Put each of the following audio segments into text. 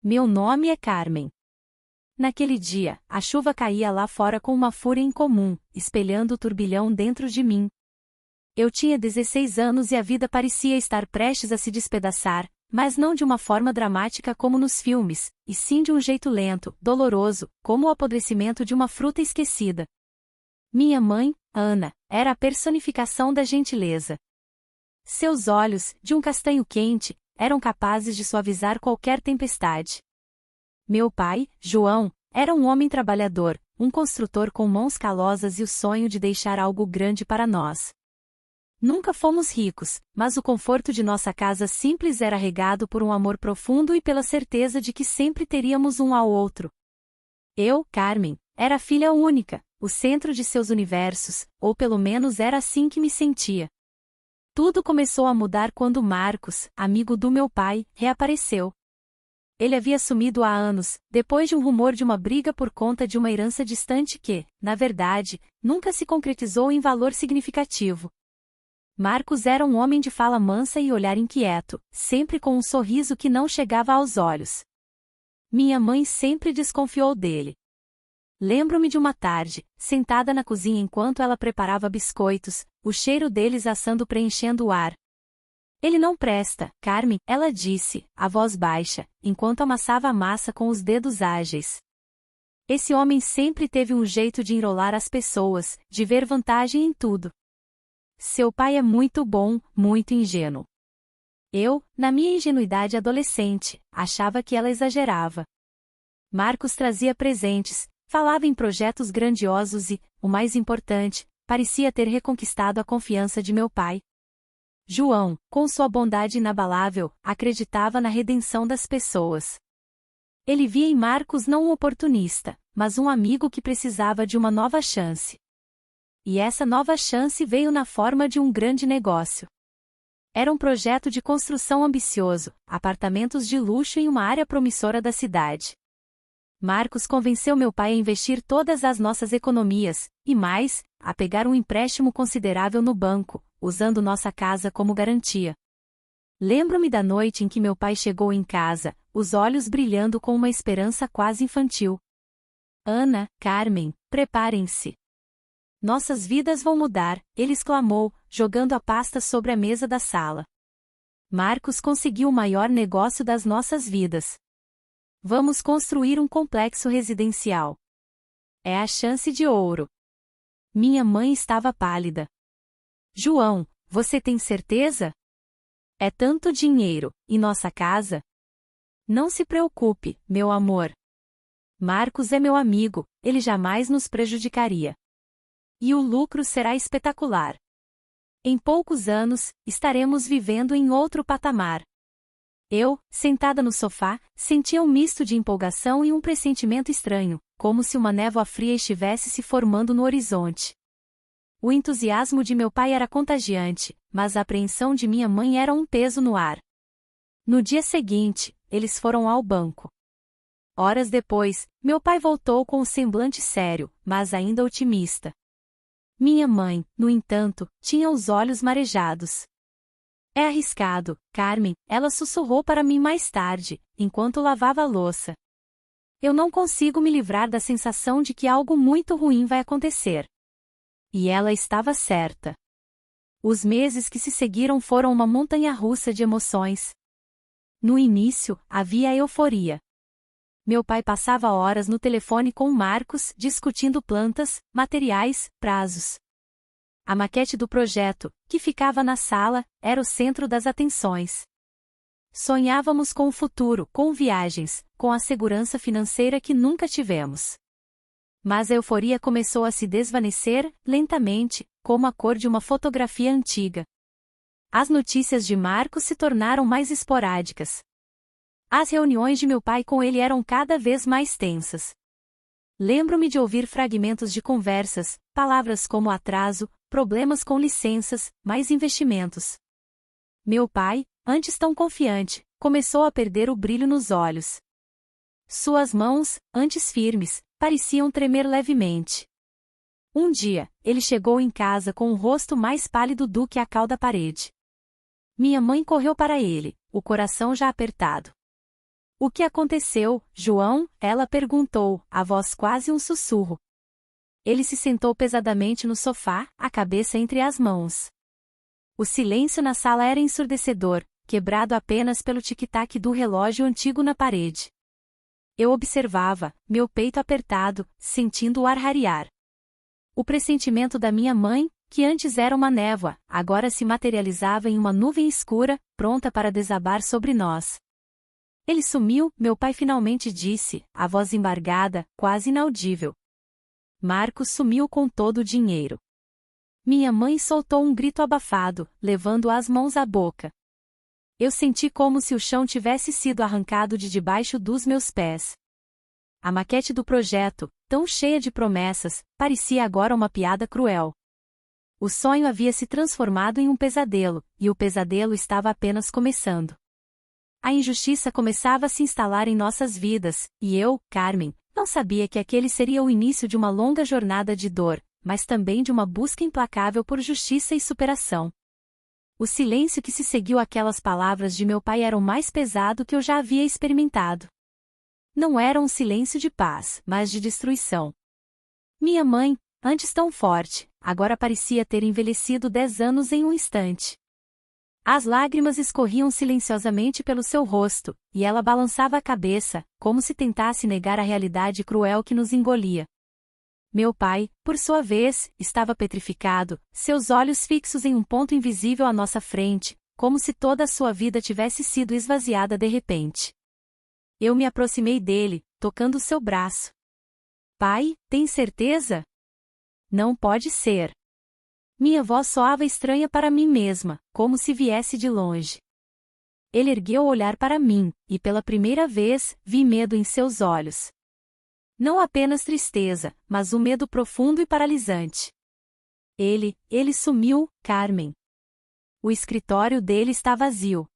Meu nome é Carmen. Naquele dia, a chuva caía lá fora com uma fúria incomum, espelhando o turbilhão dentro de mim. Eu tinha 16 anos e a vida parecia estar prestes a se despedaçar, mas não de uma forma dramática como nos filmes, e sim de um jeito lento, doloroso, como o apodrecimento de uma fruta esquecida. Minha mãe, Ana, era a personificação da gentileza. Seus olhos, de um castanho quente, eram capazes de suavizar qualquer tempestade. Meu pai, João, era um homem trabalhador, um construtor com mãos calosas e o sonho de deixar algo grande para nós. Nunca fomos ricos, mas o conforto de nossa casa simples era regado por um amor profundo e pela certeza de que sempre teríamos um ao outro. Eu, Carmen, era filha única, o centro de seus universos, ou pelo menos era assim que me sentia. Tudo começou a mudar quando Marcos, amigo do meu pai, reapareceu. Ele havia sumido há anos, depois de um rumor de uma briga por conta de uma herança distante que, na verdade, nunca se concretizou em valor significativo. Marcos era um homem de fala mansa e olhar inquieto, sempre com um sorriso que não chegava aos olhos. Minha mãe sempre desconfiou dele. Lembro-me de uma tarde, sentada na cozinha enquanto ela preparava biscoitos, o cheiro deles assando preenchendo o ar. Ele não presta, Carmen, ela disse, a voz baixa, enquanto amassava a massa com os dedos ágeis. Esse homem sempre teve um jeito de enrolar as pessoas, de ver vantagem em tudo. Seu pai é muito bom, muito ingênuo. Eu, na minha ingenuidade adolescente, achava que ela exagerava. Marcos trazia presentes, falava em projetos grandiosos e, o mais importante, parecia ter reconquistado a confiança de meu pai. João, com sua bondade inabalável, acreditava na redenção das pessoas. Ele via em Marcos não um oportunista, mas um amigo que precisava de uma nova chance. E essa nova chance veio na forma de um grande negócio. Era um projeto de construção ambicioso, apartamentos de luxo em uma área promissora da cidade. Marcos convenceu meu pai a investir todas as nossas economias, e mais, a pegar um empréstimo considerável no banco, usando nossa casa como garantia. Lembro-me da noite em que meu pai chegou em casa, os olhos brilhando com uma esperança quase infantil. Ana, Carmen, preparem-se. Nossas vidas vão mudar, ele exclamou, jogando a pasta sobre a mesa da sala. Marcos conseguiu o maior negócio das nossas vidas. Vamos construir um complexo residencial. É a chance de ouro. Minha mãe estava pálida. João, você tem certeza? É tanto dinheiro, e nossa casa? Não se preocupe, meu amor. Marcos é meu amigo, ele jamais nos prejudicaria. E o lucro será espetacular. Em poucos anos, estaremos vivendo em outro patamar. Eu, sentada no sofá, sentia um misto de empolgação e um pressentimento estranho, como se uma névoa fria estivesse se formando no horizonte. O entusiasmo de meu pai era contagiante, mas a apreensão de minha mãe era um peso no ar. No dia seguinte, eles foram ao banco. Horas depois, meu pai voltou com um semblante sério, mas ainda otimista. Minha mãe, no entanto, tinha os olhos marejados. É arriscado, Carmen, ela sussurrou para mim mais tarde, enquanto lavava a louça. Eu não consigo me livrar da sensação de que algo muito ruim vai acontecer. E ela estava certa. Os meses que se seguiram foram uma montanha-russa de emoções. No início, havia euforia. Meu pai passava horas no telefone com Marcos, discutindo plantas, materiais, prazos. A maquete do projeto, que ficava na sala, era o centro das atenções. Sonhávamos com o futuro, com viagens, com a segurança financeira que nunca tivemos. Mas a euforia começou a se desvanecer, lentamente, como a cor de uma fotografia antiga. As notícias de Marcos se tornaram mais esporádicas. As reuniões de meu pai com ele eram cada vez mais tensas. Lembro-me de ouvir fragmentos de conversas, palavras como atraso, problemas com licenças, mais investimentos. Meu pai, antes tão confiante, começou a perder o brilho nos olhos. Suas mãos, antes firmes, pareciam tremer levemente. Um dia, ele chegou em casa com um rosto mais pálido do que a cal da parede. Minha mãe correu para ele, o coração já apertado. O que aconteceu, João? Ela perguntou, a voz quase um sussurro. Ele se sentou pesadamente no sofá, a cabeça entre as mãos. O silêncio na sala era ensurdecedor, quebrado apenas pelo tic-tac do relógio antigo na parede. Eu observava, meu peito apertado, sentindo o ar rarear. O pressentimento da minha mãe, que antes era uma névoa, agora se materializava em uma nuvem escura, pronta para desabar sobre nós. Ele sumiu, meu pai finalmente disse, a voz embargada, quase inaudível. Marcos sumiu com todo o dinheiro. Minha mãe soltou um grito abafado, levando as mãos à boca. Eu senti como se o chão tivesse sido arrancado de debaixo dos meus pés. A maquete do projeto, tão cheia de promessas, parecia agora uma piada cruel. O sonho havia se transformado em um pesadelo, e o pesadelo estava apenas começando. A injustiça começava a se instalar em nossas vidas, e eu, Carmen, não sabia que aquele seria o início de uma longa jornada de dor, mas também de uma busca implacável por justiça e superação. O silêncio que se seguiu àquelas palavras de meu pai era o mais pesado que eu já havia experimentado. Não era um silêncio de paz, mas de destruição. Minha mãe, antes tão forte, agora parecia ter envelhecido 10 anos em um instante. As lágrimas escorriam silenciosamente pelo seu rosto, e ela balançava a cabeça, como se tentasse negar a realidade cruel que nos engolia. Meu pai, por sua vez, estava petrificado, seus olhos fixos em um ponto invisível à nossa frente, como se toda a sua vida tivesse sido esvaziada de repente. Eu me aproximei dele, tocando seu braço. Pai, tem certeza? Não pode ser. Minha voz soava estranha para mim mesma, como se viesse de longe. Ele ergueu o olhar para mim, e pela primeira vez, vi medo em seus olhos. Não apenas tristeza, mas um medo profundo e paralisante. Ele sumiu, Carmen. O escritório dele está vazio.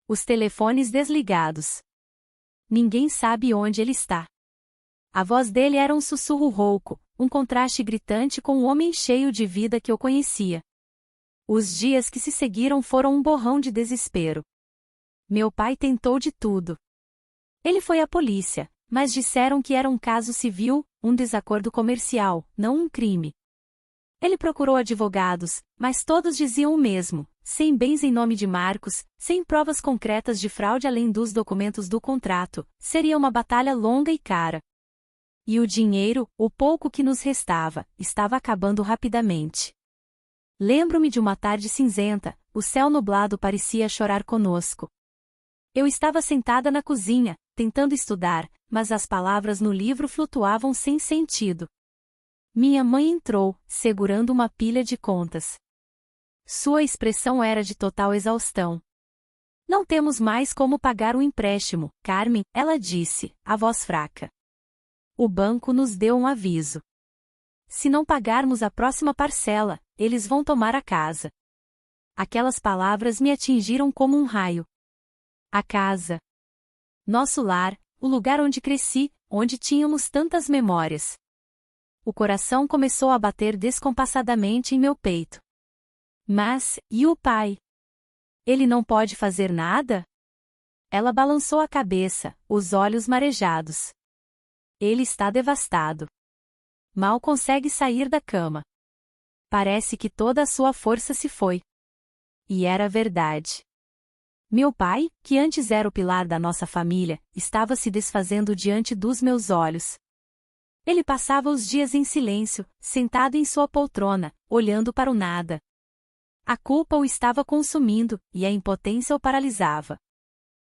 Os telefones desligados. Ninguém sabe onde ele está. A voz dele era um sussurro rouco, um contraste gritante com o homem cheio de vida que eu conhecia. Os dias que se seguiram foram um borrão de desespero. Meu pai tentou de tudo. Ele foi à polícia, mas disseram que era um caso civil, um desacordo comercial, não um crime. Ele procurou advogados, mas todos diziam o mesmo, sem bens em nome de Marcos, sem provas concretas de fraude além dos documentos do contrato, seria uma batalha longa e cara. E o dinheiro, o pouco que nos restava, estava acabando rapidamente. Lembro-me de uma tarde cinzenta, o céu nublado parecia chorar conosco. Eu estava sentada na cozinha, tentando estudar, mas as palavras no livro flutuavam sem sentido. Minha mãe entrou, segurando uma pilha de contas. Sua expressão era de total exaustão. Não temos mais como pagar o empréstimo, Carmen, ela disse, a voz fraca. O banco nos deu um aviso. Se não pagarmos a próxima parcela, eles vão tomar a casa. Aquelas palavras me atingiram como um raio. A casa. Nosso lar, o lugar onde cresci, onde tínhamos tantas memórias. O coração começou a bater descompassadamente em meu peito. Mas, e o pai? Ele não pode fazer nada? Ela balançou a cabeça, os olhos marejados. Ele está devastado. Mal consegue sair da cama. Parece que toda a sua força se foi. E era verdade. Meu pai, que antes era o pilar da nossa família, estava se desfazendo diante dos meus olhos. Ele passava os dias em silêncio, sentado em sua poltrona, olhando para o nada. A culpa o estava consumindo, e a impotência o paralisava.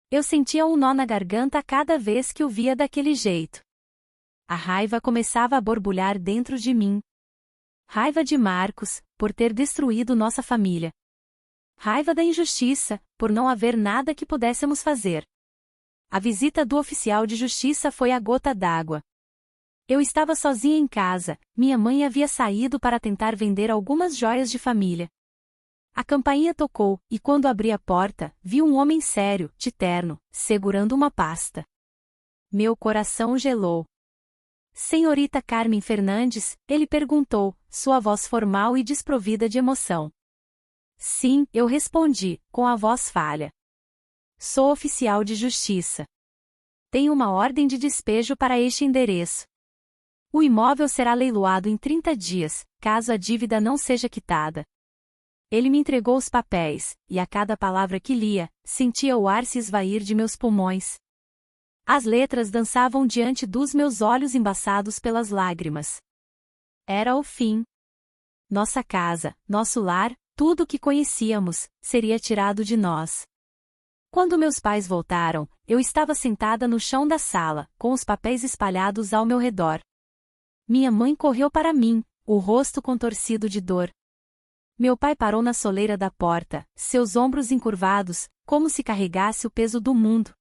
Eu sentia um nó na garganta cada vez que o via daquele jeito. A raiva começava a borbulhar dentro de mim. Raiva de Marcos, por ter destruído nossa família. Raiva da injustiça, por não haver nada que pudéssemos fazer. A visita do oficial de justiça foi a gota d'água. Eu estava sozinha em casa, minha mãe havia saído para tentar vender algumas joias de família. A campainha tocou, e quando abri a porta, vi um homem sério, de terno, segurando uma pasta. Meu coração gelou. Senhorita Carmen Fernandes, ele perguntou, sua voz formal e desprovida de emoção. Sim, eu respondi, com a voz falha. Sou oficial de justiça. Tenho uma ordem de despejo para este endereço. O imóvel será leiloado em 30 dias, caso a dívida não seja quitada. Ele me entregou os papéis, e a cada palavra que lia, sentia o ar se esvair de meus pulmões. As letras dançavam diante dos meus olhos embaçados pelas lágrimas. Era o fim. Nossa casa, nosso lar, tudo o que conhecíamos, seria tirado de nós. Quando meus pais voltaram, eu estava sentada no chão da sala, com os papéis espalhados ao meu redor. Minha mãe correu para mim, o rosto contorcido de dor. Meu pai parou na soleira da porta, seus ombros encurvados, como se carregasse o peso do mundo.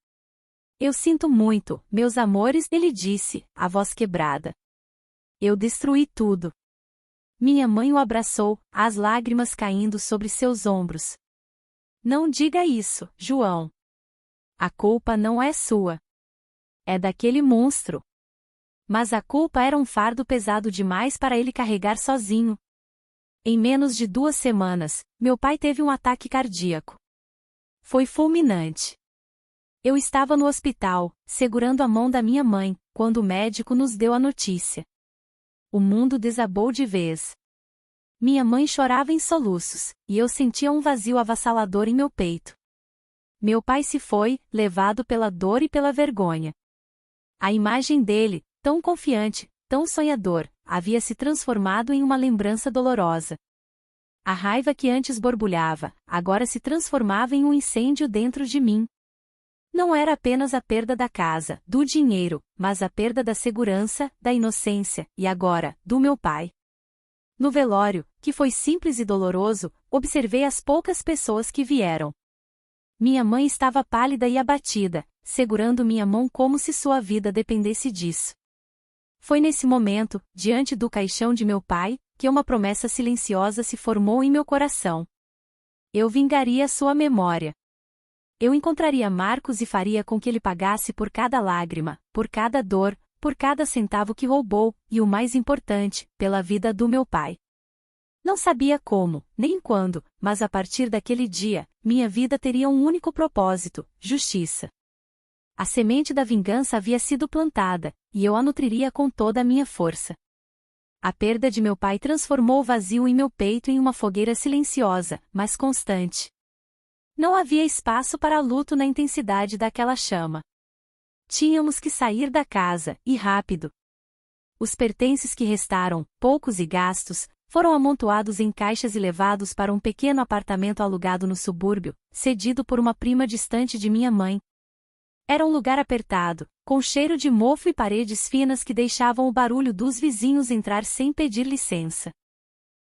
Eu sinto muito, meus amores, ele disse, a voz quebrada. Eu destruí tudo. Minha mãe o abraçou, as lágrimas caindo sobre seus ombros. Não diga isso, João. A culpa não é sua. É daquele monstro. Mas a culpa era um fardo pesado demais para ele carregar sozinho. Em menos de 2 semanas, meu pai teve um ataque cardíaco. Foi fulminante. Eu estava no hospital, segurando a mão da minha mãe, quando o médico nos deu a notícia. O mundo desabou de vez. Minha mãe chorava em soluços, e eu sentia um vazio avassalador em meu peito. Meu pai se foi, levado pela dor e pela vergonha. A imagem dele, tão confiante, tão sonhador, havia se transformado em uma lembrança dolorosa. A raiva que antes borbulhava, agora se transformava em um incêndio dentro de mim. Não era apenas a perda da casa, do dinheiro, mas a perda da segurança, da inocência, e agora, do meu pai. No velório, que foi simples e doloroso, observei as poucas pessoas que vieram. Minha mãe estava pálida e abatida, segurando minha mão como se sua vida dependesse disso. Foi nesse momento, diante do caixão de meu pai, que uma promessa silenciosa se formou em meu coração. Eu vingaria sua memória. Eu encontraria Marcos e faria com que ele pagasse por cada lágrima, por cada dor, por cada centavo que roubou, e o mais importante, pela vida do meu pai. Não sabia como, nem quando, mas a partir daquele dia, minha vida teria um único propósito: justiça. A semente da vingança havia sido plantada, e eu a nutriria com toda a minha força. A perda de meu pai transformou o vazio em meu peito em uma fogueira silenciosa, mas constante. Não havia espaço para luto na intensidade daquela chama. Tínhamos que sair da casa, e rápido. Os pertences que restaram, poucos e gastos, foram amontoados em caixas e levados para um pequeno apartamento alugado no subúrbio, cedido por uma prima distante de minha mãe. Era um lugar apertado, com cheiro de mofo e paredes finas que deixavam o barulho dos vizinhos entrar sem pedir licença.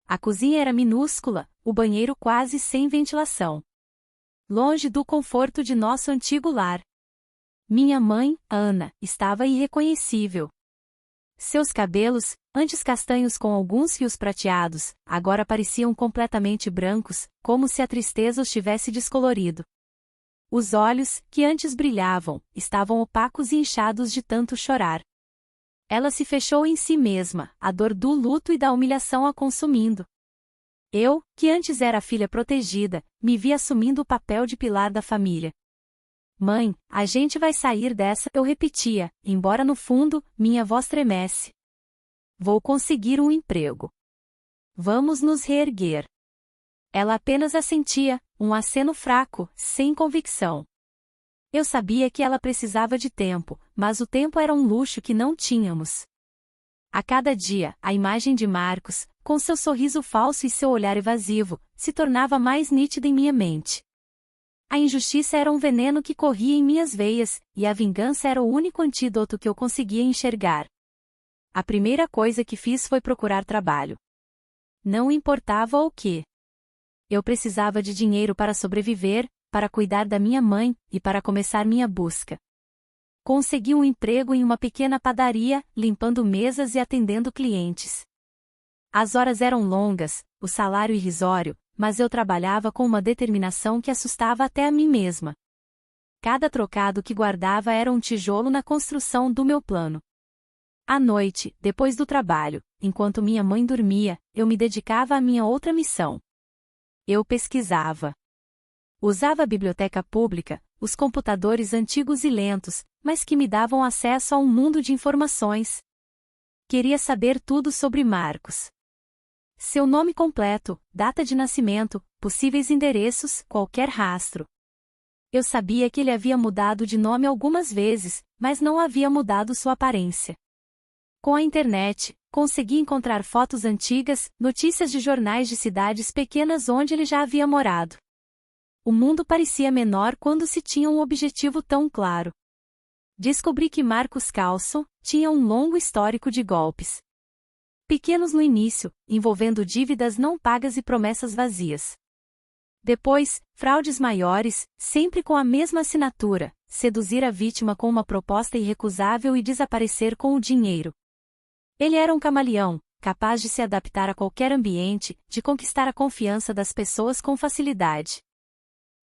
A cozinha era minúscula, o banheiro quase sem ventilação. Longe do conforto de nosso antigo lar. Minha mãe, Ana, estava irreconhecível. Seus cabelos, antes castanhos com alguns fios prateados, agora pareciam completamente brancos, como se a tristeza os tivesse descolorido. Os olhos, que antes brilhavam, estavam opacos e inchados de tanto chorar. Ela se fechou em si mesma, a dor do luto e da humilhação a consumindo. Eu, que antes era a filha protegida, me vi assumindo o papel de pilar da família. Mãe, a gente vai sair dessa, eu repetia, embora no fundo, minha voz tremesse. Vou conseguir um emprego. Vamos nos reerguer. Ela apenas assentia, um aceno fraco, sem convicção. Eu sabia que ela precisava de tempo, mas o tempo era um luxo que não tínhamos. A cada dia, a imagem de Marcos, com seu sorriso falso e seu olhar evasivo, se tornava mais nítida em minha mente. A injustiça era um veneno que corria em minhas veias, e a vingança era o único antídoto que eu conseguia enxergar. A primeira coisa que fiz foi procurar trabalho. Não importava o que. Eu precisava de dinheiro para sobreviver, para cuidar da minha mãe, e para começar minha busca. Consegui um emprego em uma pequena padaria, limpando mesas e atendendo clientes. As horas eram longas, o salário irrisório, mas eu trabalhava com uma determinação que assustava até a mim mesma. Cada trocado que guardava era um tijolo na construção do meu plano. À noite, depois do trabalho, enquanto minha mãe dormia, eu me dedicava à minha outra missão. Eu pesquisava. Usava a biblioteca pública, os computadores antigos e lentos, mas que me davam acesso a um mundo de informações. Queria saber tudo sobre Marcos. Seu nome completo, data de nascimento, possíveis endereços, qualquer rastro. Eu sabia que ele havia mudado de nome algumas vezes, mas não havia mudado sua aparência. Com a internet, consegui encontrar fotos antigas, notícias de jornais de cidades pequenas onde ele já havia morado. O mundo parecia menor quando se tinha um objetivo tão claro. Descobri que Marcos Carlson tinha um longo histórico de golpes. Pequenos no início, envolvendo dívidas não pagas e promessas vazias. Depois, fraudes maiores, sempre com a mesma assinatura, seduzir a vítima com uma proposta irrecusável e desaparecer com o dinheiro. Ele era um camaleão, capaz de se adaptar a qualquer ambiente, de conquistar a confiança das pessoas com facilidade.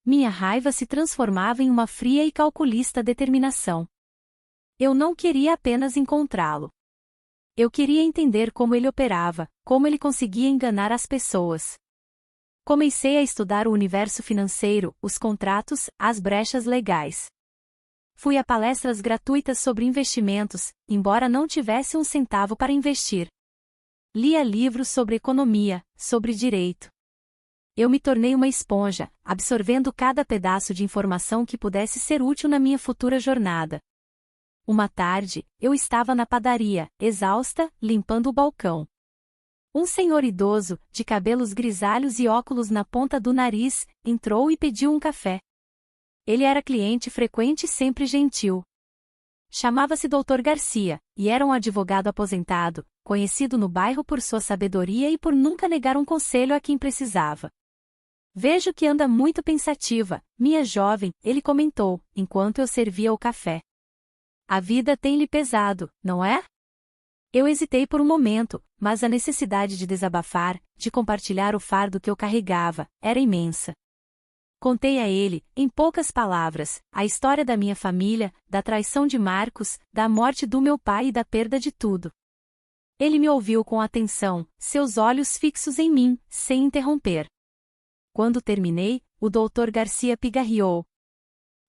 Minha raiva se transformava em uma fria e calculista determinação. Eu não queria apenas encontrá-lo. Eu queria entender como ele operava, como ele conseguia enganar as pessoas. Comecei a estudar o universo financeiro, os contratos, as brechas legais. Fui a palestras gratuitas sobre investimentos, embora não tivesse um centavo para investir. Lia livros sobre economia, sobre direito. Eu me tornei uma esponja, absorvendo cada pedaço de informação que pudesse ser útil na minha futura jornada. Uma tarde, eu estava na padaria, exausta, limpando o balcão. Um senhor idoso, de cabelos grisalhos e óculos na ponta do nariz, entrou e pediu um café. Ele era cliente frequente e sempre gentil. Chamava-se Dr. Garcia, e era um advogado aposentado, conhecido no bairro por sua sabedoria e por nunca negar um conselho a quem precisava. Vejo que anda muito pensativa, minha jovem, ele comentou, enquanto eu servia o café. A vida tem-lhe pesado, não é? Eu hesitei por um momento, mas a necessidade de desabafar, de compartilhar o fardo que eu carregava, era imensa. Contei a ele, em poucas palavras, a história da minha família, da traição de Marcos, da morte do meu pai e da perda de tudo. Ele me ouviu com atenção, seus olhos fixos em mim, sem interromper. Quando terminei, o Dr. Garcia pigarreou.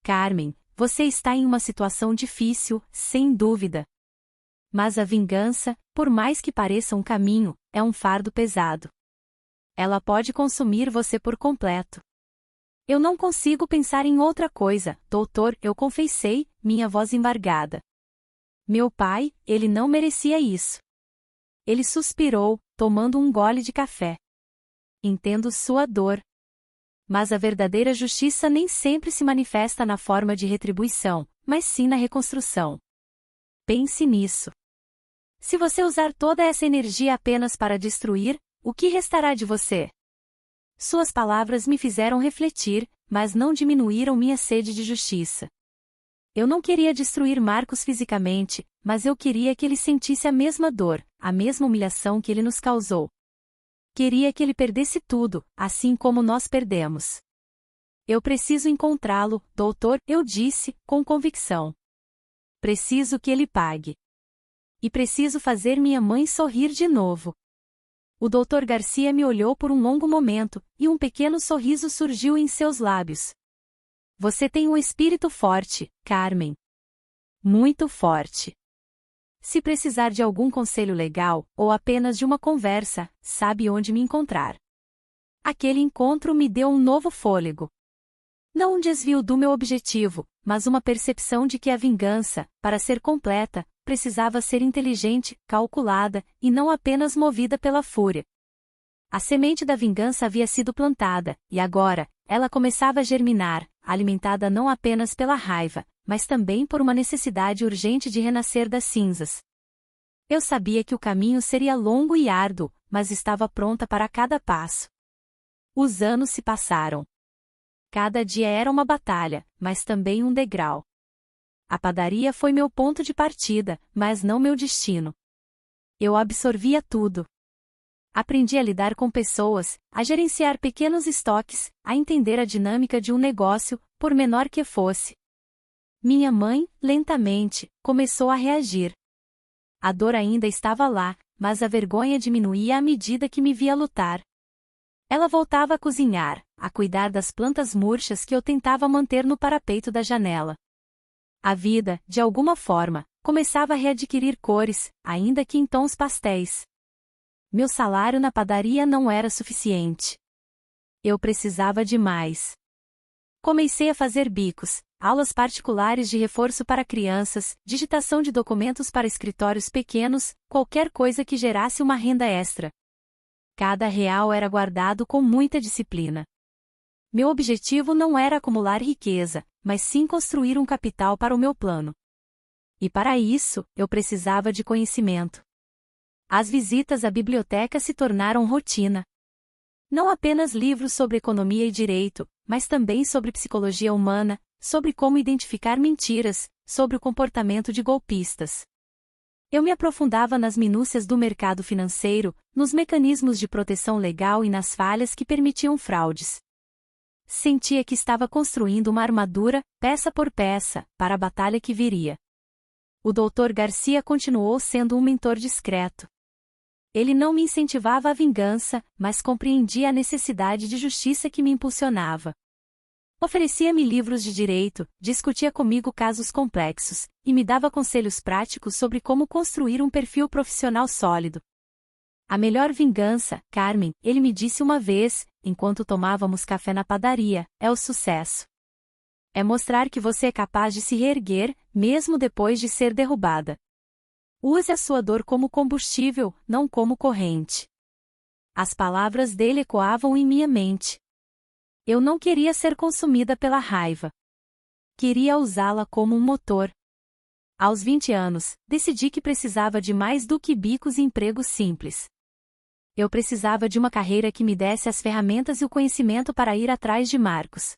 Carmen, você está em uma situação difícil, sem dúvida. Mas a vingança, por mais que pareça um caminho, é um fardo pesado. Ela pode consumir você por completo. Eu não consigo pensar em outra coisa, doutor, eu confessei, minha voz embargada. Meu pai, ele não merecia isso. Ele suspirou, tomando um gole de café. Entendo sua dor. Mas a verdadeira justiça nem sempre se manifesta na forma de retribuição, mas sim na reconstrução. Pense nisso. Se você usar toda essa energia apenas para destruir, o que restará de você? Suas palavras me fizeram refletir, mas não diminuíram minha sede de justiça. Eu não queria destruir Marcos fisicamente, mas eu queria que ele sentisse a mesma dor, a mesma humilhação que ele nos causou. Queria que ele perdesse tudo, assim como nós perdemos. Eu preciso encontrá-lo, doutor, eu disse, com convicção. Preciso que ele pague. E preciso fazer minha mãe sorrir de novo. O Dr. Garcia me olhou por um longo momento, e um pequeno sorriso surgiu em seus lábios. Você tem um espírito forte, Carmen. Muito forte. Se precisar de algum conselho legal, ou apenas de uma conversa, sabe onde me encontrar. Aquele encontro me deu um novo fôlego. Não um desvio do meu objetivo, mas uma percepção de que a vingança, para ser completa, precisava ser inteligente, calculada, e não apenas movida pela fúria. A semente da vingança havia sido plantada, e agora, ela começava a germinar, alimentada não apenas pela raiva, mas também por uma necessidade urgente de renascer das cinzas. Eu sabia que o caminho seria longo e árduo, mas estava pronta para cada passo. Os anos se passaram. Cada dia era uma batalha, mas também um degrau. A padaria foi meu ponto de partida, mas não meu destino. Eu absorvia tudo. Aprendi a lidar com pessoas, a gerenciar pequenos estoques, a entender a dinâmica de um negócio, por menor que fosse. Minha mãe, lentamente, começou a reagir. A dor ainda estava lá, mas a vergonha diminuía à medida que me via lutar. Ela voltava a cozinhar, a cuidar das plantas murchas que eu tentava manter no parapeito da janela. A vida, de alguma forma, começava a readquirir cores, ainda que em tons pastéis. Meu salário na padaria não era suficiente. Eu precisava de mais. Comecei a fazer bicos, aulas particulares de reforço para crianças, digitação de documentos para escritórios pequenos, qualquer coisa que gerasse uma renda extra. Cada real era guardado com muita disciplina. Meu objetivo não era acumular riqueza, mas sim construir um capital para o meu plano. E para isso, eu precisava de conhecimento. As visitas à biblioteca se tornaram rotina. Não apenas livros sobre economia e direito, mas também sobre psicologia humana, sobre como identificar mentiras, sobre o comportamento de golpistas. Eu me aprofundava nas minúcias do mercado financeiro, nos mecanismos de proteção legal e nas falhas que permitiam fraudes. Sentia que estava construindo uma armadura, peça por peça, para a batalha que viria. O Dr. Garcia continuou sendo um mentor discreto. Ele não me incentivava à vingança, mas compreendia a necessidade de justiça que me impulsionava. Oferecia-me livros de direito, discutia comigo casos complexos, e me dava conselhos práticos sobre como construir um perfil profissional sólido. A melhor vingança, Carmen, ele me disse uma vez, enquanto tomávamos café na padaria, é o sucesso. É mostrar que você é capaz de se reerguer, mesmo depois de ser derrubada. Use a sua dor como combustível, não como corrente. As palavras dele ecoavam em minha mente. Eu não queria ser consumida pela raiva. Queria usá-la como um motor. Aos 20 anos, decidi que precisava de mais do que bicos e empregos simples. Eu precisava de uma carreira que me desse as ferramentas e o conhecimento para ir atrás de marcos.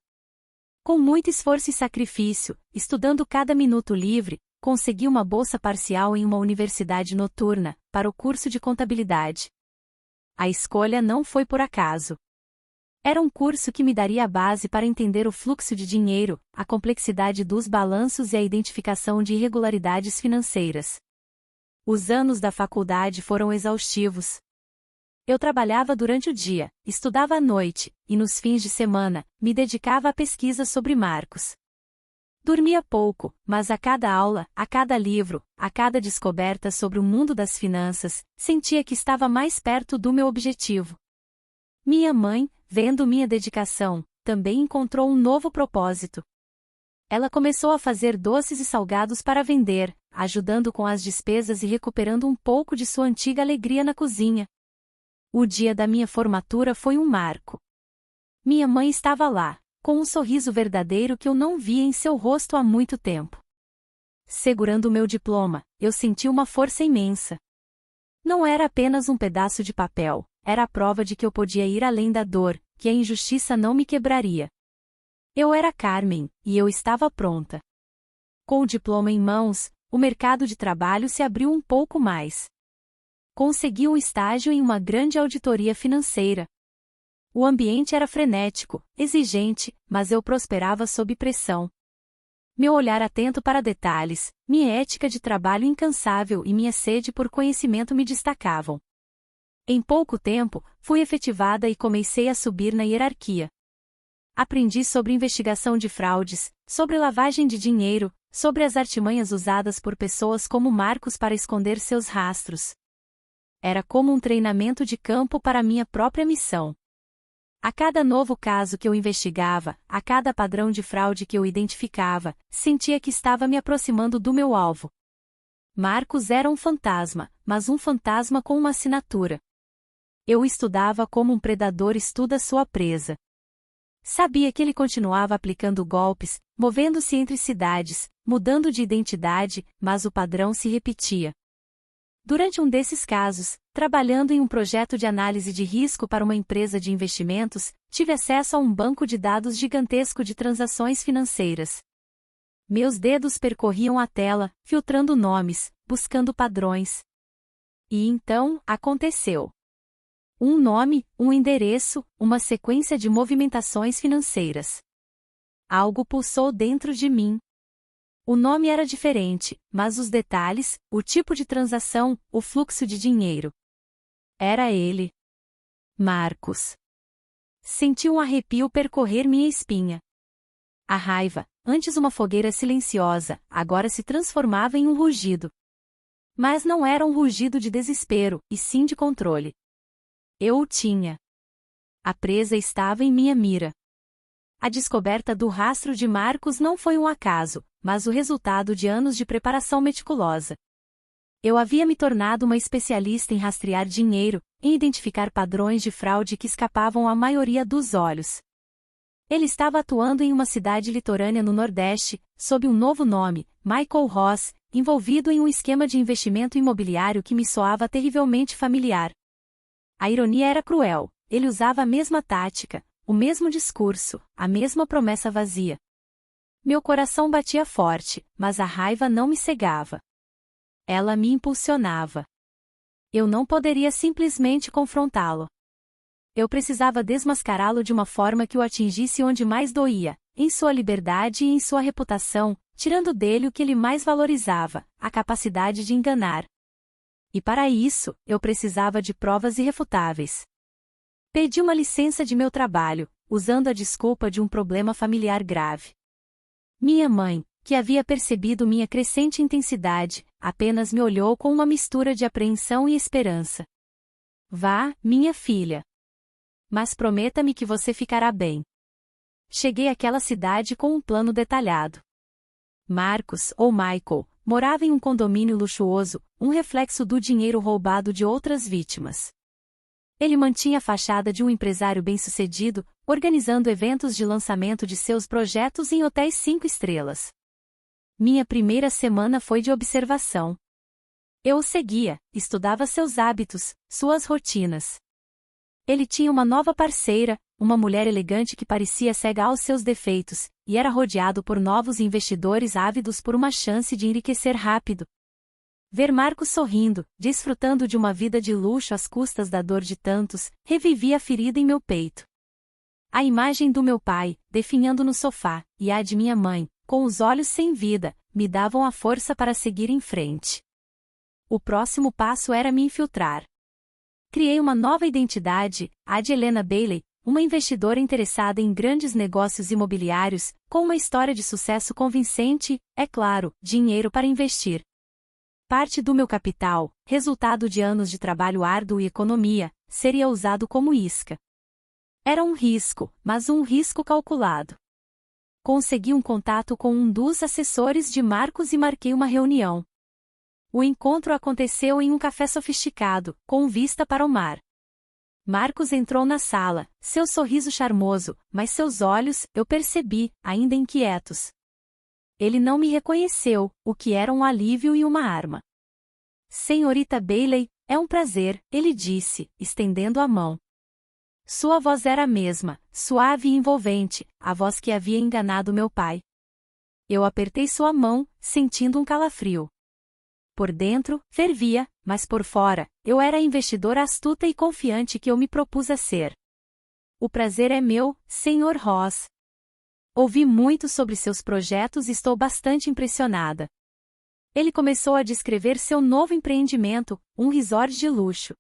Com muito esforço e sacrifício, estudando cada minuto livre, consegui uma bolsa parcial em uma universidade noturna, para o curso de contabilidade. A escolha não foi por acaso. Era um curso que me daria a base para entender o fluxo de dinheiro, a complexidade dos balanços e a identificação de irregularidades financeiras. Os anos da faculdade foram exaustivos. Eu trabalhava durante o dia, estudava à noite, e nos fins de semana, me dedicava à pesquisa sobre marcos. Dormia pouco, mas a cada aula, a cada livro, a cada descoberta sobre o mundo das finanças, sentia que estava mais perto do meu objetivo. Minha mãe, vendo minha dedicação, também encontrou um novo propósito. Ela começou a fazer doces e salgados para vender, ajudando com as despesas e recuperando um pouco de sua antiga alegria na cozinha. O dia da minha formatura foi um marco. Minha mãe estava lá, com um sorriso verdadeiro que eu não via em seu rosto há muito tempo. Segurando o meu diploma, eu senti uma força imensa. Não era apenas um pedaço de papel, era a prova de que eu podia ir além da dor, que a injustiça não me quebraria. Eu era Carmen, e eu estava pronta. Com o diploma em mãos, o mercado de trabalho se abriu um pouco mais. Consegui um estágio em uma grande auditoria financeira. O ambiente era frenético, exigente, mas eu prosperava sob pressão. Meu olhar atento para detalhes, minha ética de trabalho incansável e minha sede por conhecimento me destacavam. Em pouco tempo, fui efetivada e comecei a subir na hierarquia. Aprendi sobre investigação de fraudes, sobre lavagem de dinheiro, sobre as artimanhas usadas por pessoas como Marcos para esconder seus rastros. Era como um treinamento de campo para minha própria missão. A cada novo caso que eu investigava, a cada padrão de fraude que eu identificava, sentia que estava me aproximando do meu alvo. Marcos era um fantasma, mas um fantasma com uma assinatura. Eu o estudava como um predador estuda sua presa. Sabia que ele continuava aplicando golpes, movendo-se entre cidades, mudando de identidade, mas o padrão se repetia. Durante um desses casos, trabalhando em um projeto de análise de risco para uma empresa de investimentos, tive acesso a um banco de dados gigantesco de transações financeiras. Meus dedos percorriam a tela, filtrando nomes, buscando padrões. E então, aconteceu. Um nome, um endereço, uma sequência de movimentações financeiras. Algo pulsou dentro de mim. O nome era diferente, mas os detalhes, o tipo de transação, o fluxo de dinheiro. Era ele. Marcos. Senti um arrepio percorrer minha espinha. A raiva, antes uma fogueira silenciosa, agora se transformava em um rugido. Mas não era um rugido de desespero, e sim de controle. Eu o tinha. A presa estava em minha mira. A descoberta do rastro de Marcos não foi um acaso, mas o resultado de anos de preparação meticulosa. Eu havia me tornado uma especialista em rastrear dinheiro, em identificar padrões de fraude que escapavam à maioria dos olhos. Ele estava atuando em uma cidade litorânea no Nordeste, sob um novo nome, Michael Ross, envolvido em um esquema de investimento imobiliário que me soava terrivelmente familiar. A ironia era cruel, ele usava a mesma tática, o mesmo discurso, a mesma promessa vazia. Meu coração batia forte, mas a raiva não me cegava. Ela me impulsionava. Eu não poderia simplesmente confrontá-lo. Eu precisava desmascará-lo de uma forma que o atingisse onde mais doía, em sua liberdade e em sua reputação, tirando dele o que ele mais valorizava, a capacidade de enganar. E para isso, eu precisava de provas irrefutáveis. Pedi uma licença de meu trabalho, usando a desculpa de um problema familiar grave. Minha mãe, que havia percebido minha crescente intensidade, apenas me olhou com uma mistura de apreensão e esperança. Vá, minha filha. Mas prometa-me que você ficará bem. Cheguei àquela cidade com um plano detalhado. Marcos, ou Michael, morava em um condomínio luxuoso, um reflexo do dinheiro roubado de outras vítimas. Ele mantinha a fachada de um empresário bem-sucedido, organizando eventos de lançamento de seus projetos em hotéis 5 estrelas. Minha primeira semana foi de observação. Eu o seguia, estudava seus hábitos, suas rotinas. Ele tinha uma nova parceira, uma mulher elegante que parecia cega aos seus defeitos, e era rodeado por novos investidores ávidos por uma chance de enriquecer rápido. Ver Marcos sorrindo, desfrutando de uma vida de luxo às custas da dor de tantos, revivia a ferida em meu peito. A imagem do meu pai, definhando no sofá, e a de minha mãe, com os olhos sem vida, me davam a força para seguir em frente. O próximo passo era me infiltrar. Criei uma nova identidade, a de Helena Bailey, uma investidora interessada em grandes negócios imobiliários, com uma história de sucesso convincente e, é claro, dinheiro para investir. Parte do meu capital, resultado de anos de trabalho árduo e economia, seria usado como isca. Era um risco, mas um risco calculado. Consegui um contato com um dos assessores de Marcos e marquei uma reunião. O encontro aconteceu em um café sofisticado, com vista para o mar. Marcos entrou na sala, seu sorriso charmoso, mas seus olhos, eu percebi, ainda inquietos. Ele não me reconheceu, o que era um alívio e uma arma. Senhorita Bailey, é um prazer, ele disse, estendendo a mão. Sua voz era a mesma, suave e envolvente, a voz que havia enganado meu pai. Eu apertei sua mão, sentindo um calafrio. Por dentro, fervia, mas por fora, eu era a investidora astuta e confiante que eu me propus a ser. O prazer é meu, Sr. Ross. Ouvi muito sobre seus projetos e estou bastante impressionada. Ele começou a descrever seu novo empreendimento, um resort de luxo.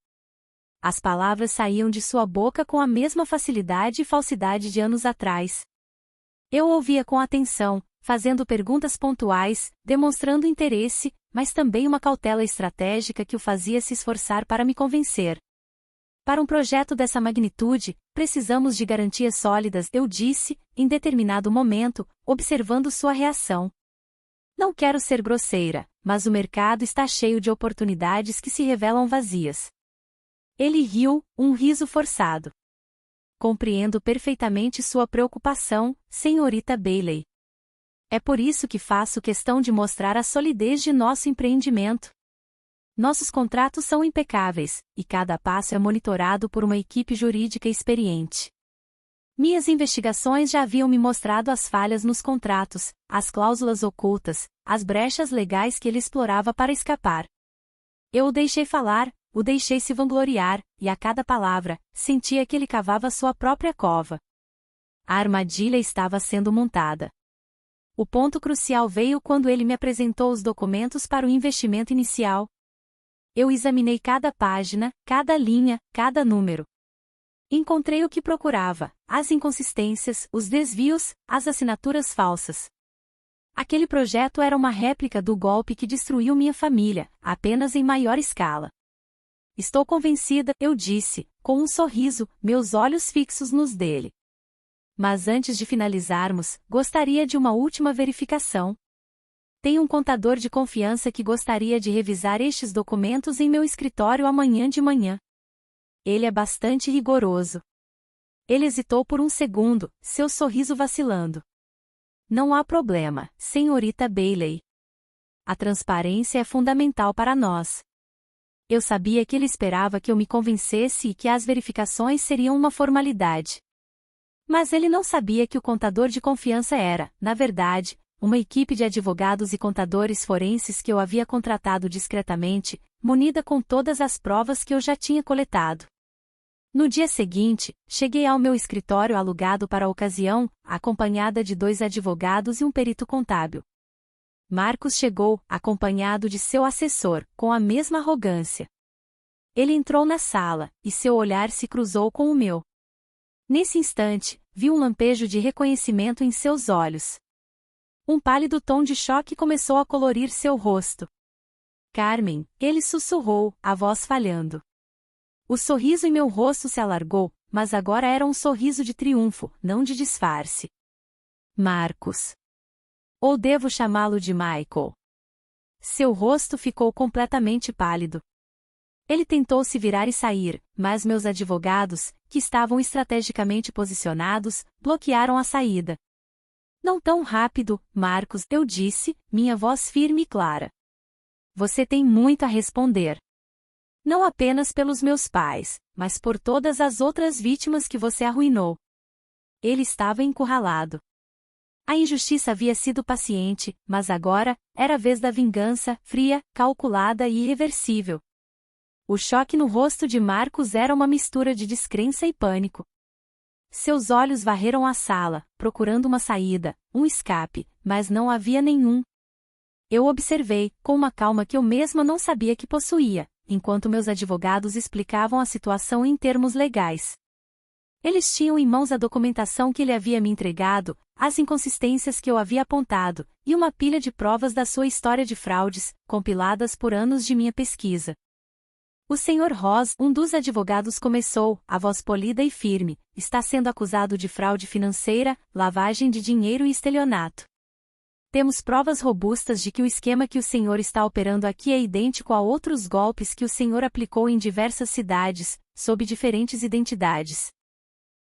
As palavras saíam de sua boca com a mesma facilidade e falsidade de anos atrás. Eu ouvia com atenção, fazendo perguntas pontuais, demonstrando interesse, mas também uma cautela estratégica que o fazia se esforçar para me convencer. Para um projeto dessa magnitude, precisamos de garantias sólidas, eu disse, em determinado momento, observando sua reação. Não quero ser grosseira, mas o mercado está cheio de oportunidades que se revelam vazias. Ele riu, um riso forçado. Compreendo perfeitamente sua preocupação, senhorita Bailey. É por isso que faço questão de mostrar a solidez de nosso empreendimento. Nossos contratos são impecáveis, e cada passo é monitorado por uma equipe jurídica experiente. Minhas investigações já haviam me mostrado as falhas nos contratos, as cláusulas ocultas, as brechas legais que ele explorava para escapar. Eu o deixei falar, o deixei se vangloriar, e a cada palavra, sentia que ele cavava sua própria cova. A armadilha estava sendo montada. O ponto crucial veio quando ele me apresentou os documentos para o investimento inicial. Eu examinei cada página, cada linha, cada número. Encontrei o que procurava, as inconsistências, os desvios, as assinaturas falsas. Aquele projeto era uma réplica do golpe que destruiu minha família, apenas em maior escala. Estou convencida, eu disse, com um sorriso, meus olhos fixos nos dele. Mas antes de finalizarmos, gostaria de uma última verificação. Tenho um contador de confiança que gostaria de revisar estes documentos em meu escritório amanhã de manhã. Ele é bastante rigoroso. Ele hesitou por um segundo, seu sorriso vacilando. Não há problema, senhorita Bailey. A transparência é fundamental para nós. Eu sabia que ele esperava que eu me convencesse e que as verificações seriam uma formalidade. Mas ele não sabia que o contador de confiança era, na verdade, uma equipe de advogados e contadores forenses que eu havia contratado discretamente, munida com todas as provas que eu já tinha coletado. No dia seguinte, cheguei ao meu escritório alugado para a ocasião, acompanhada de 2 advogados e um perito contábil. Marcos chegou, acompanhado de seu assessor, com a mesma arrogância. Ele entrou na sala, e seu olhar se cruzou com o meu. Nesse instante, vi um lampejo de reconhecimento em seus olhos. Um pálido tom de choque começou a colorir seu rosto. Carmen, ele sussurrou, a voz falhando. O sorriso em meu rosto se alargou, mas agora era um sorriso de triunfo, não de disfarce. Marcos. Ou devo chamá-lo de Michael? Seu rosto ficou completamente pálido. Ele tentou se virar e sair, mas meus advogados, que estavam estrategicamente posicionados, bloquearam a saída. Não tão rápido, Marcos, eu disse, minha voz firme e clara. Você tem muito a responder. Não apenas pelos meus pais, mas por todas as outras vítimas que você arruinou. Ele estava encurralado. A injustiça havia sido paciente, mas agora, era a vez da vingança, fria, calculada e irreversível. O choque no rosto de Marcos era uma mistura de descrença e pânico. Seus olhos varreram a sala, procurando uma saída, um escape, mas não havia nenhum. Eu observei, com uma calma que eu mesma não sabia que possuía, enquanto meus advogados explicavam a situação em termos legais. Eles tinham em mãos a documentação que ele havia me entregado, as inconsistências que eu havia apontado, e uma pilha de provas da sua história de fraudes, compiladas por anos de minha pesquisa. O Sr. Ross, um dos advogados, começou, a voz polida e firme, está sendo acusado de fraude financeira, lavagem de dinheiro e estelionato. Temos provas robustas de que o esquema que o senhor está operando aqui é idêntico a outros golpes que o senhor aplicou em diversas cidades, sob diferentes identidades.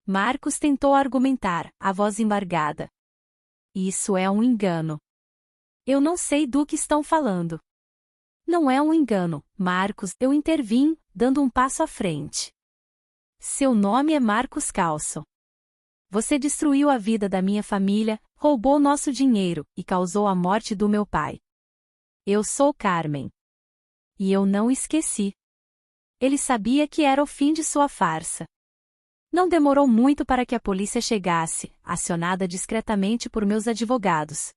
Marcos tentou argumentar, a voz embargada. Isso é um engano. Eu não sei do que estão falando. Não é um engano, Marcos, eu intervim, dando um passo à frente. Seu nome é Marcos Calço. Você destruiu a vida da minha família, roubou nosso dinheiro, e causou a morte do meu pai. Eu sou Carmen. E eu não esqueci. Ele sabia que era o fim de sua farsa. Não demorou muito para que a polícia chegasse, acionada discretamente por meus advogados.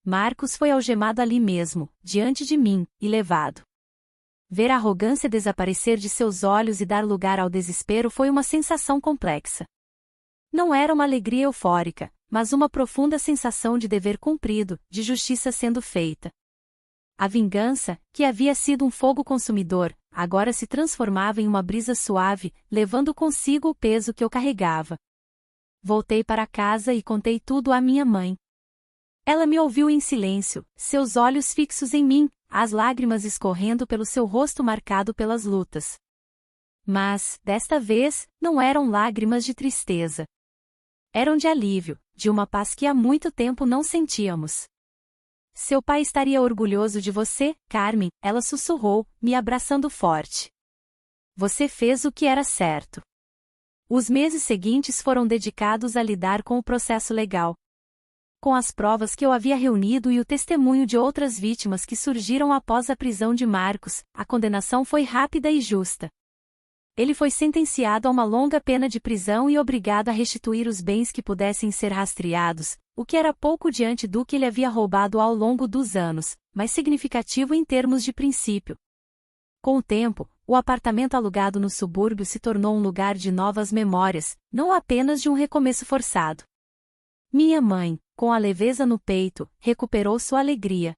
Marcos foi algemado ali mesmo, diante de mim, e levado. Ver a arrogância desaparecer de seus olhos e dar lugar ao desespero foi uma sensação complexa. Não era uma alegria eufórica, mas uma profunda sensação de dever cumprido, de justiça sendo feita. A vingança, que havia sido um fogo consumidor, agora se transformava em uma brisa suave, levando consigo o peso que eu carregava. Voltei para casa e contei tudo à minha mãe. Ela me ouviu em silêncio, seus olhos fixos em mim, as lágrimas escorrendo pelo seu rosto marcado pelas lutas. Mas, desta vez, não eram lágrimas de tristeza. Eram de alívio, de uma paz que há muito tempo não sentíamos. Seu pai estaria orgulhoso de você, Carmen, ela sussurrou, me abraçando forte. Você fez o que era certo. Os meses seguintes foram dedicados a lidar com o processo legal. Com as provas que eu havia reunido e o testemunho de outras vítimas que surgiram após a prisão de Marcos, a condenação foi rápida e justa. Ele foi sentenciado a uma longa pena de prisão e obrigado a restituir os bens que pudessem ser rastreados, o que era pouco diante do que ele havia roubado ao longo dos anos, mas significativo em termos de princípio. Com o tempo, o apartamento alugado no subúrbio se tornou um lugar de novas memórias, não apenas de um recomeço forçado. Minha mãe, com a leveza no peito, recuperou sua alegria.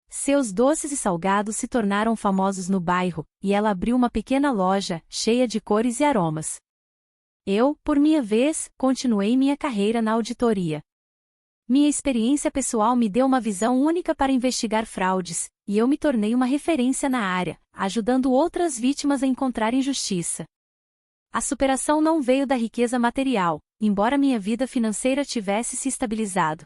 Seus doces e salgados se tornaram famosos no bairro, e ela abriu uma pequena loja, cheia de cores e aromas. Eu, por minha vez, continuei minha carreira na auditoria. Minha experiência pessoal me deu uma visão única para investigar fraudes, e eu me tornei uma referência na área, ajudando outras vítimas a encontrarem justiça. A superação não veio da riqueza material, embora minha vida financeira tivesse se estabilizado.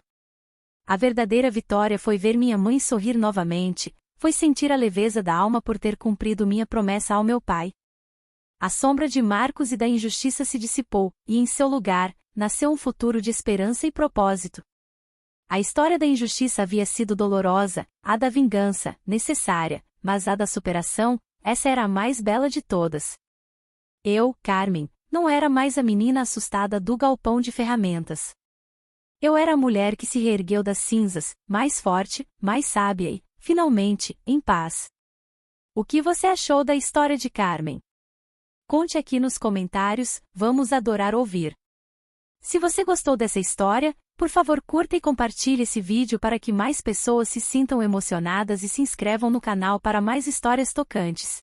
A verdadeira vitória foi ver minha mãe sorrir novamente, foi sentir a leveza da alma por ter cumprido minha promessa ao meu pai. A sombra de Marcos e da injustiça se dissipou, e em seu lugar, nasceu um futuro de esperança e propósito. A história da injustiça havia sido dolorosa, a da vingança, necessária, mas a da superação, essa era a mais bela de todas. Eu, Carmen, não era mais a menina assustada do galpão de ferramentas. Eu era a mulher que se reergueu das cinzas, mais forte, mais sábia e, finalmente, em paz. O que você achou da história de Carmen? Conte aqui nos comentários, vamos adorar ouvir. Se você gostou dessa história, por favor curta e compartilhe esse vídeo para que mais pessoas se sintam emocionadas e se inscrevam no canal para mais histórias tocantes.